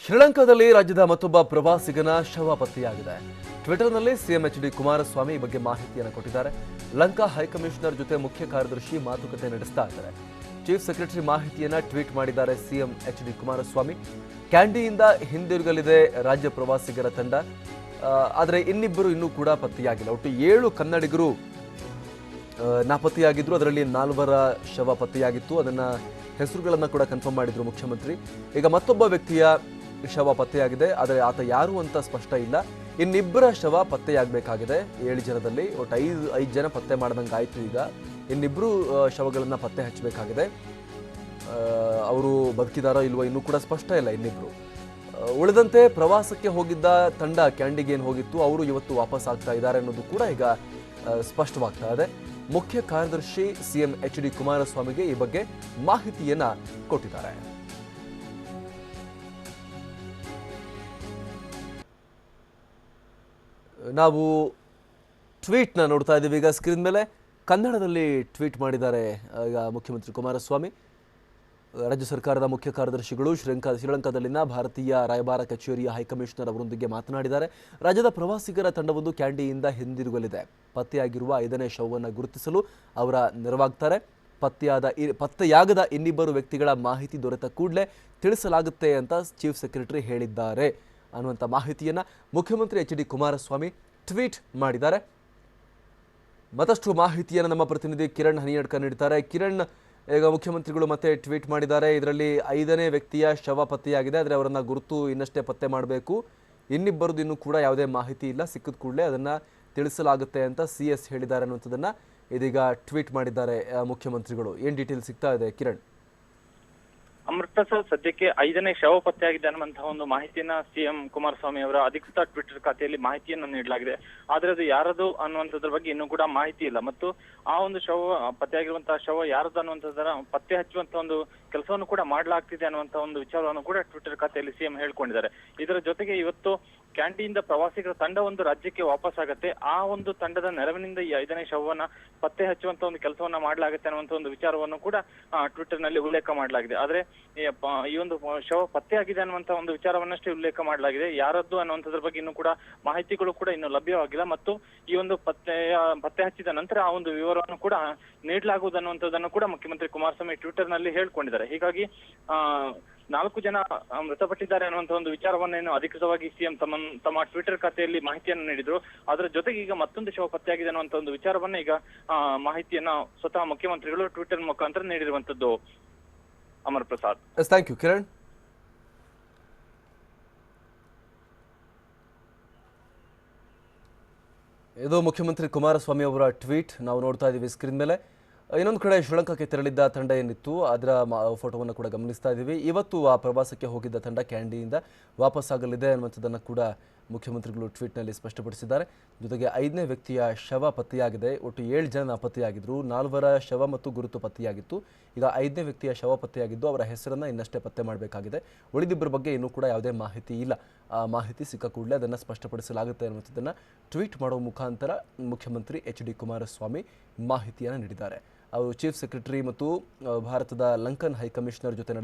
ಶ್ರೀಲಂಕಾದಲ್ಲಿ ರಾಜ್ಯದ ಮತ್ತೊಬ್ಬ ಪ್ರವಾಸಿಗನ ಶವ ಪತ್ತೆಯಾಗಿದೆ. ಟ್ವಿಟರ್ನಲ್ಲಿ ಸಿಎಂ ಎಚ್.ಡಿ. ಕುಮಾರಸ್ವಾಮಿ ಈ ಬಗ್ಗೆ ಮಾಹಿತಿಯನ್ನು ಕೊಟ್ಟಿದ್ದಾರೆ. ಲಂಕಾ ಹೈಕಮಿಷನರ್ ಜೊತೆ ಮುಖ್ಯ ಕಾರ್ಯದರ್ಶಿ ಮಾತುಕತೆ ನಡೆಸ್ತಾ ಇದ್ದಾರೆ. ಚೀಫ್ ಸೆಕ್ರೆಟರಿ ಮಾಹಿತಿಯನ್ನ ಟ್ವೀಟ್ ಮಾಡಿದ್ದಾರೆ ಸಿಎಂ ಎಚ್.ಡಿ. ಕುಮಾರಸ್ವಾಮಿ. ಕ್ಯಾಂಡಿಯಿಂದ ಹಿಂದಿರುಗಲಿದೆ ರಾಜ್ಯ ಪ್ರವಾಸಿಗರ ತಂಡ. ಆದರೆ ಇನ್ನಿಬ್ಬರು ಇನ್ನೂ ಕೂಡ ಪತ್ತೆಯಾಗಿಲ್ಲ. ಒಟ್ಟು 7 ಕನ್ನಡಿಗರು ನಾಪತ್ತೆಯಾಗಿದ್ರು. ಅದರಲ್ಲಿ 4 ಶವ ಪತ್ತೆಯಾಗಿತ್ತು. ಅದನ್ನ ಹೆಸರುಗಳನ್ನು ಕೂಡ ಕನ್ಫರ್ಮ್ ಮಾಡಿದ್ರು ಮುಖ್ಯಮಂತ್ರಿ. ಈಗ ಮತ್ತೊಬ್ಬ ವ್ಯಕ್ತಿಯ ಶವ ಪತ್ತೆಯಾಗಿದೆ. ಆದರೆ ಆತ ಯಾರು ಅಂತ ಸ್ಪಷ್ಟ ಇಲ್ಲ. ಇನ್ನಿಬ್ಬರ ಶವ ಪತ್ತೆಯಾಗಬೇಕಾಗಿದೆ. 7 ಜನದಲ್ಲಿ ಒಟ್ಟು 5 ಜನ ಪತ್ತೆ ಮಾಡ್ದಂಗೆ ಆಯ್ತು. ಈಗ ಇನ್ನಿಬ್ಬರು ಶವಗಳನ್ನು ಪತ್ತೆ ಹಚ್ಚಬೇಕಾಗಿದೆ. ಅವರು ಬದುಕಿದಾರೋ ಇಲ್ವೋ ಇನ್ನೂ ಕೂಡ ಸ್ಪಷ್ಟ ಇಲ್ಲ. ಇನ್ನಿಬ್ರು ಉಳಿದಂತೆ ಪ್ರವಾಸಕ್ಕೆ ಹೋಗಿದ್ದ ತಂಡ ಕ್ಯಾಂಡಿಗೆ ಏನು ಹೋಗಿತ್ತು ಅವರು ಇವತ್ತು ವಾಪಸ್ ಆಗ್ತಾ ಇದ್ದಾರೆ ಅನ್ನೋದು ಕೂಡ ಈಗ ಸ್ಪಷ್ಟವಾಗ್ತಾ ಇದೆ. ಮುಖ್ಯ ಕಾರ್ಯದರ್ಶಿ ಸಿಎಂ ಎಚ್.ಡಿ. ಕುಮಾರಸ್ವಾಮಿಗೆ ಈ ಬಗ್ಗೆ ಮಾಹಿತಿಯನ್ನ ಕೊಟ್ಟಿದ್ದಾರೆ. ನಾವು ಟ್ವೀಟ್ನ ನೋಡ್ತಾ ಇದ್ದೀವಿ ಈಗ ಸ್ಕ್ರೀನ್ ಮೇಲೆ. ಕನ್ನಡದಲ್ಲಿ ಟ್ವೀಟ್ ಮಾಡಿದ್ದಾರೆ ಈಗ ಮುಖ್ಯಮಂತ್ರಿ ಕುಮಾರಸ್ವಾಮಿ. ರಾಜ್ಯ ಸರ್ಕಾರದ ಮುಖ್ಯ ಕಾರ್ಯದರ್ಶಿಗಳು ಶ್ರೀಲಂಕಾದಲ್ಲಿನ ಭಾರತೀಯ ರಾಯಭಾರ ಕಚೇರಿಯ ಹೈಕಮಿಷನರ್ ಅವರೊಂದಿಗೆ ಮಾತನಾಡಿದ್ದಾರೆ. ರಾಜ್ಯದ ಪ್ರವಾಸಿಗರ ತಂಡವೊಂದು ಕ್ಯಾಂಡಿಯಿಂದ ಹಿಂದಿರುಗಲಿದೆ. ಪತ್ತೆಯಾಗಿರುವ 5ನೇ ಶವವನ್ನು ಗುರುತಿಸಲು ಅವರ ನೆರವಾಗ್ತಾರೆ. ಪತ್ತೆಯಾಗದ ಇನ್ನಿಬ್ಬರು ವ್ಯಕ್ತಿಗಳ ಮಾಹಿತಿ ದೊರೆತ ಕೂಡಲೇ ತಿಳಿಸಲಾಗುತ್ತೆ ಅಂತ ಚೀಫ್ ಸೆಕ್ರೆಟರಿ ಹೇಳಿದ್ದಾರೆ ಅನ್ನುವಂಥ ಮಾಹಿತಿಯನ್ನು ಮುಖ್ಯಮಂತ್ರಿ ಎಚ್.ಡಿ. ಕುಮಾರಸ್ವಾಮಿ ಟ್ವೀಟ್ ಮಾಡಿದ್ದಾರೆ. ಮತ್ತಷ್ಟು ಮಾಹಿತಿಯನ್ನು ನಮ್ಮ ಪ್ರತಿನಿಧಿ ಕಿರಣ್ ಹನಿಯಡ್ಕ ನೀಡ್ತಾರೆ. ಕಿರಣ್, ಈಗ ಮುಖ್ಯಮಂತ್ರಿಗಳು ಮತ್ತೆ ಟ್ವೀಟ್ ಮಾಡಿದ್ದಾರೆ. ಇದರಲ್ಲಿ 5ನೇ ವ್ಯಕ್ತಿಯ ಶವ ಪತ್ತೆಯಾಗಿದೆ. ಆದರೆ ಅವರನ್ನು ಗುರುತು ಇನ್ನಷ್ಟೇ ಪತ್ತೆ ಮಾಡಬೇಕು. ಇನ್ನಿಬ್ಬರದ್ದು ಇನ್ನೂ ಕೂಡ ಯಾವುದೇ ಮಾಹಿತಿ ಇಲ್ಲ. ಸಿಕ್ಕಿದ ಕೂಡಲೇ ಅದನ್ನು ತಿಳಿಸಲಾಗುತ್ತೆ ಅಂತ CS ಹೇಳಿದ್ದಾರೆ ಅನ್ನುವಂಥದ್ದನ್ನು ಇದೀಗ ಟ್ವೀಟ್ ಮಾಡಿದ್ದಾರೆ ಮುಖ್ಯಮಂತ್ರಿಗಳು. ಏನು ಡೀಟೇಲ್ ಸಿಗ್ತಾ ಇದೆ ಕಿರಣ್? ಅಮೃತಸರ್ ಸದ್ಯಕ್ಕೆ 5ನೇ ಶವ ಪತ್ತೆಯಾಗಿದೆ ಅನ್ನುವಂತಹ ಒಂದು ಮಾಹಿತಿಯನ್ನ ಸಿಎಂ ಕುಮಾರಸ್ವಾಮಿ ಅವರ ಅಧಿಕೃತ ಟ್ವಿಟರ್ ಖಾತೆಯಲ್ಲಿ ಮಾಹಿತಿಯನ್ನು ನೀಡಲಾಗಿದೆ. ಆದ್ರೆ ಅದು ಯಾರದು ಅನ್ನುವಂಥದ್ರ ಬಗ್ಗೆ ಇನ್ನೂ ಕೂಡ ಮಾಹಿತಿ ಇಲ್ಲ. ಮತ್ತು ಆ ಒಂದು ಪತ್ತೆಯಾಗಿರುವಂತಹ ಶವ ಯಾರದು ಅನ್ನುವಂಥದ್ದರ ಪತ್ತೆ ಹಚ್ಚುವಂತಹ ಒಂದು ಕೆಲಸವನ್ನು ಕೂಡ ಮಾಡಲಾಗ್ತಿದೆ ಅನ್ನುವಂತಹ ಒಂದು ವಿಚಾರವನ್ನು ಕೂಡ ಟ್ವಿಟರ್ ಖಾತೆಯಲ್ಲಿ ಸಿಎಂ ಹೇಳ್ಕೊಂಡಿದ್ದಾರೆ. ಇದರ ಜೊತೆಗೆ ಇವತ್ತು ಕ್ಯಾಂಡಿಯಿಂದ ಪ್ರವಾಸಿಗರ ತಂಡ ಒಂದು ರಾಜ್ಯಕ್ಕೆ ವಾಪಸ್ ಆಗತ್ತೆ. ಆ ಒಂದು ತಂಡದ ನೆರವಿನಿಂದ ಈ 5ನೇ ಶವವನ್ನ ಪತ್ತೆ ಹಚ್ಚುವಂತ ಒಂದು ಕೆಲಸವನ್ನ ಮಾಡಲಾಗುತ್ತೆ ಅನ್ನುವಂತ ಒಂದು ವಿಚಾರವನ್ನು ಕೂಡ ಟ್ವಿಟರ್ ನಲ್ಲಿ ಉಲ್ಲೇಖ ಮಾಡಲಾಗಿದೆ. ಆದ್ರೆ ಈ ಒಂದು ಶವ ಪತ್ತೆ ಆಗಿದೆ ಅನ್ನುವಂತ ಒಂದು ವಿಚಾರವನ್ನಷ್ಟೇ ಉಲ್ಲೇಖ ಮಾಡಲಾಗಿದೆ. ಯಾರದ್ದು ಅನ್ನುವಂಥದ್ರ ಬಗ್ಗೆ ಇನ್ನೂ ಕೂಡ ಮಾಹಿತಿಗಳು ಕೂಡ ಇನ್ನೂ ಲಭ್ಯವಾಗಿಲ್ಲ. ಮತ್ತು ಈ ಒಂದು ಪತ್ತೆ ಹಚ್ಚಿದ ನಂತರ ಆ ಒಂದು ವಿವರವನ್ನು ಕೂಡ ನೀಡಲಾಗುವುದು ಅನ್ನುವಂಥದ್ದನ್ನು ಕೂಡ ಮುಖ್ಯಮಂತ್ರಿ ಕುಮಾರಸ್ವಾಮಿ ಟ್ವಿಟರ್ ನಲ್ಲಿ ಹೇಳ್ಕೊಂಡಿದ್ದಾರೆ. ಹೀಗಾಗಿ 4 ಜನ ಮೃತಪಟ್ಟಿದ್ದಾರೆ ಅನ್ನುವಂಥ ಒಂದು ವಿಚಾರವನ್ನೇನು ಅಧಿಕೃತವಾಗಿ ಸಿಎಂ ತಮ್ಮ ಟ್ವಿಟರ್ ಖಾತೆಯಲ್ಲಿ ಮಾಹಿತಿಯನ್ನು ನೀಡಿದ್ರು. ಅದರ ಜೊತೆಗೆ ಈಗ ಮತ್ತೊಂದು ಶವ ಪತ್ತೆಯಾಗಿದೆ ಅನ್ನುವಂಥ ಒಂದು ವಿಚಾರವನ್ನ ಈಗ ಮಾಹಿತಿಯನ್ನ ಸ್ವತಃ ಮುಖ್ಯಮಂತ್ರಿಗಳು ಟ್ವಿಟರ್ ಮುಖಾಂತರ ನೀಡಿರುವಂತದ್ದು. ಅಮರ್ ಪ್ರಸಾದ್. Thank you Kiran. ಇದು ಮುಖ್ಯಮಂತ್ರಿ ಕುಮಾರಸ್ವಾಮಿ ಅವರ ಟ್ವೀಟ್ ನಾವು ನೋಡ್ತಾ ಇದ್ದೀವಿ ಸ್ಕ್ರೀನ್ ಮೇಲೆ. ಇನ್ನೊಂದು ಕಡೆ ಶ್ರೀಲಂಕಾಕ್ಕೆ ತೆರಳಿದ್ದ ತಂಡ ಏನಿತ್ತು ಅದರ ಫೋಟೋವನ್ನು ಕೂಡ ಗಮನಿಸ್ತಾ ಇದ್ದೀವಿ. ಇವತ್ತು ಆ ಪ್ರವಾಸಕ್ಕೆ ಹೋಗಿದ್ದ ತಂಡ ಕ್ಯಾಂಡಿಯಿಂದ ವಾಪಸ್ಸಾಗಲಿದೆ ಅನ್ನುವಂಥದ್ದನ್ನು ಕೂಡ ಮುಖ್ಯಮಂತ್ರಿಗಳು ಟ್ವೀಟ್ನಲ್ಲಿ ಸ್ಪಷ್ಟಪಡಿಸಿದ್ದಾರೆ. ಜೊತೆಗೆ 5ನೇ ವ್ಯಕ್ತಿಯ ಶವ ಪತ್ತೆಯಾಗಿದೆ. ಒಟ್ಟು 7 ಜನ ನಾಪತ್ತೆಯಾಗಿದ್ದರು. 4 ಶವ ಮತ್ತು ಗುರುತು ಪತ್ತೆಯಾಗಿತ್ತು. ಈಗ 5ನೇ ವ್ಯಕ್ತಿಯ ಶವ ಪತ್ತೆಯಾಗಿದ್ದು ಅವರ ಹೆಸರನ್ನು ಇನ್ನಷ್ಟೇ ಪತ್ತೆ ಮಾಡಬೇಕಾಗಿದೆ. ಉಳಿದಿಬ್ಬರ ಬಗ್ಗೆ ಇನ್ನೂ ಕೂಡ ಯಾವುದೇ ಮಾಹಿತಿ ಇಲ್ಲ. ಆ ಮಾಹಿತಿ ಸಿಕ್ಕ ಕೂಡಲೇ ಅದನ್ನು ಸ್ಪಷ್ಟಪಡಿಸಲಾಗುತ್ತೆ ಅನ್ನುವಂಥದ್ದನ್ನು ಟ್ವೀಟ್ ಮಾಡುವ ಮುಖಾಂತರ ಮುಖ್ಯಮಂತ್ರಿ ಎಚ್.ಡಿ. ಕುಮಾರಸ್ವಾಮಿ ಮಾಹಿತಿಯನ್ನು ನೀಡಿದ್ದಾರೆ. ಅವರು ಚೀಫ್ ಸೆಕ್ರೆಟರಿ ಮತ್ತು ಭಾರತದ ಲಂಕನ್ ಹೈಕಮಿಷನರ್ ಜೊತೆ